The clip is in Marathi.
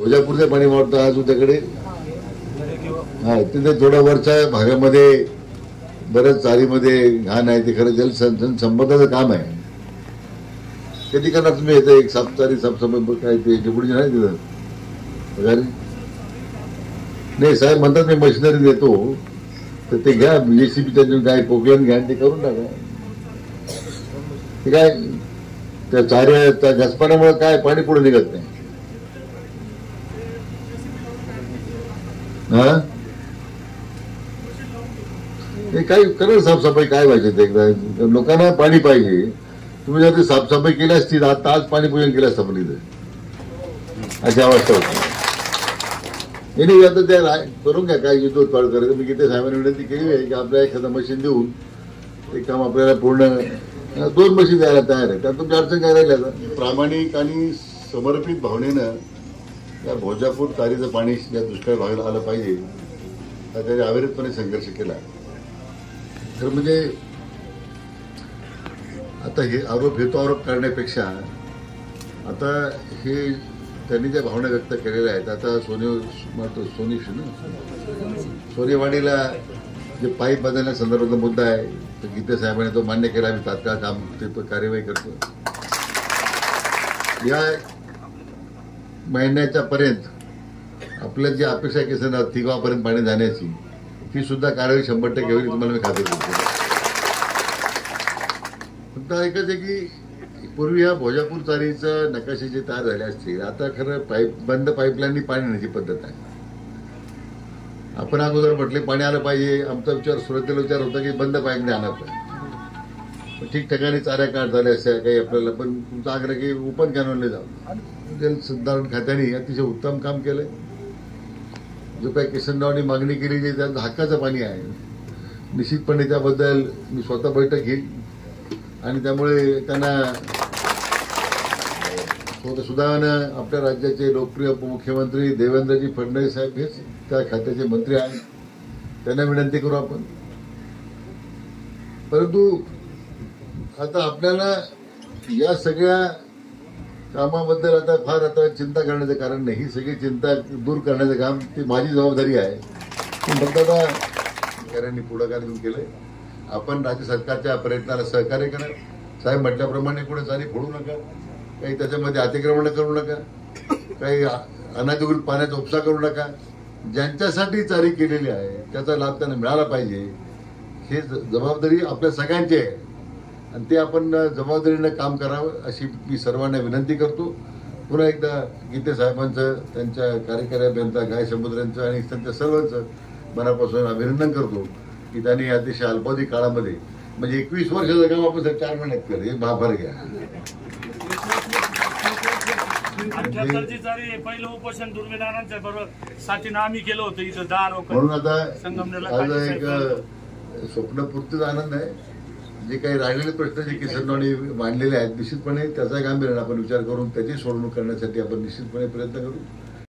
भोजापूरचं पाणी वाढतं आज उद्याकडे. हा, तिथे थोड्या वरच्या भागामध्ये बरंच चारीमध्ये घाण आहे. ते खरं जलसंपदाचं काम आहे. कधी करणार तुम्ही येतं एक साफचारी साफसफाई काय ते पुढे नाही तिथं पगारी नाही. साहेब म्हणतात मी मशिनरी देतो तर ते घ्या JCB त्यांनी काय पोकलन घ्या ते करून टाका. ते काय त्या चाऱ्या त्या घसपाण्यामुळे काय पाणी पुढे निघत नाही. हा, हे काय करा साफसफाई काय व्हायचे ते एकदा. लोकांना पाणी पाहिजे. तुम्ही जर ती साफसफाई केली असती आता आज पाणी पूजन केलं असतं पण इथं अशी अवस्था होती. नाही आता त्या करून घ्या काय युद्धोत्पाद करायचं. मी गीते साहेबांनी विनंती केली आहे की आपल्याला एखादं मशीन देऊन ते काम आपल्याला पूर्ण 2 मशीन द्यायला तयार आहे. त्यात तुमची अडचण काय राहिली आता. प्रामाणिक आणि समर्पित भावनेनं त्या भोजापूर तारीचं पाणी ज्या दुष्काळ भागाला आलं पाहिजे त्याने अविरतपणे संघर्ष केला. तर म्हणजे आता हे आरोप हेतू आरोप करण्यापेक्षा आता हे त्यांनी ज्या भावना व्यक्त केलेल्या आहेत. आता सोनेवाडीला जे पाईप बदलण्यासंदर्भातला मुद्दा आहे तर गीते साहेबांनी तो मान्य केला. आम्ही तात्काळ काम ते कार्यवाही करतो. या महिन्याच्या पर्यंत आपल्या जी अपेक्षा केली ना तिगावापर्यंत पाणी जाण्याची ती सुद्धा कार्यवाही 100% होईल तुम्हाला मी खात्री देतो. फक्त एकच आहे की पूर्वी ह्या भोजापूर चारीचं नकाशे जे तयार झाले असतील आता खरं बंद पाईपलाईननी पाणी येण्याची पद्धत आहे. आपण अगोदर म्हटले पाणी आलं पाहिजे. आमचा विचार सुरुवातीला विचार होता की बंद पाईपने आलं पाहिजे. ठिकठिकाणी चाऱ्या काढ झाल्या असत्या काही आपल्याला पण तुमचा आग्रह की ओपन कॅनॉलने जाऊ. जलसंधारण खात्याने अतिशय उत्तम काम केलंय. जो काही किसनरावनी मागणी केली जी त्यांचं हक्काचं पाणी आहे निश्चितपणे त्याबद्दल मी स्वतः बैठक घेईल आणि त्यामुळे त्यांना सुदैवानं आपल्या राज्याचे लोकप्रिय उपमुख्यमंत्री देवेंद्रजी फडणवीस साहेब हेच त्या खात्याचे मंत्री आहेत. त्यांना विनंती करू आपण. परंतु आता आपल्याला या सगळ्या कामाबद्दल आता फार आता चिंता करण्याचं कारण नाही. ही सगळी चिंता दूर करण्याचं काम ती माझी जबाबदारी आहे. फक्त आता अधिकाऱ्यांनी पुढाकार घेऊन केलंय. आपण राज्य सरकारच्या प्रयत्नाला सहकार्य करा. साहेब म्हटल्याप्रमाणे कुठे चारी फोडू नका. काही त्याच्यामध्ये अतिक्रमण करू नका. काही अनधिकृत पाण्याचा उपसा करू नका. ज्यांच्यासाठी चारी केलेली आहे त्याचा लाभ त्यांना मिळाला पाहिजे. हे जबाबदारी आपल्या सगळ्यांची आहे आणि ते आपण जबाबदारीनं काम करावं अशी मी सर्वांना विनंती करतो. पुन्हा एकदा गीते साहेबांचं त्यांच्या कार्यकारी अभियंता गाय समुद्रांचं आणि त्यांच्या सर्वांचं मनापासून अभिनंदन करतो की त्यांनी अतिशय अल्पावधी काळामध्ये म्हणजे 21 वर्षाचं काम आपण 4 महिन्यात केलं. हे भार घ्या. पहिलं उपोषण दुर्मिळांच्या बरोबर साथीनं आम्ही केलं होतं इथं 10 लोक. म्हणून आता आज एक स्वप्नपूर्तीचा आनंद आहे. जे काही राहिलेले प्रश्न जे किसनरावनी मांडलेले आहेत निश्चितपणे त्याचा गांभीर्याने आपण विचार करून त्याची सोडवणूक करण्यासाठी आपण निश्चितपणे प्रयत्न करू.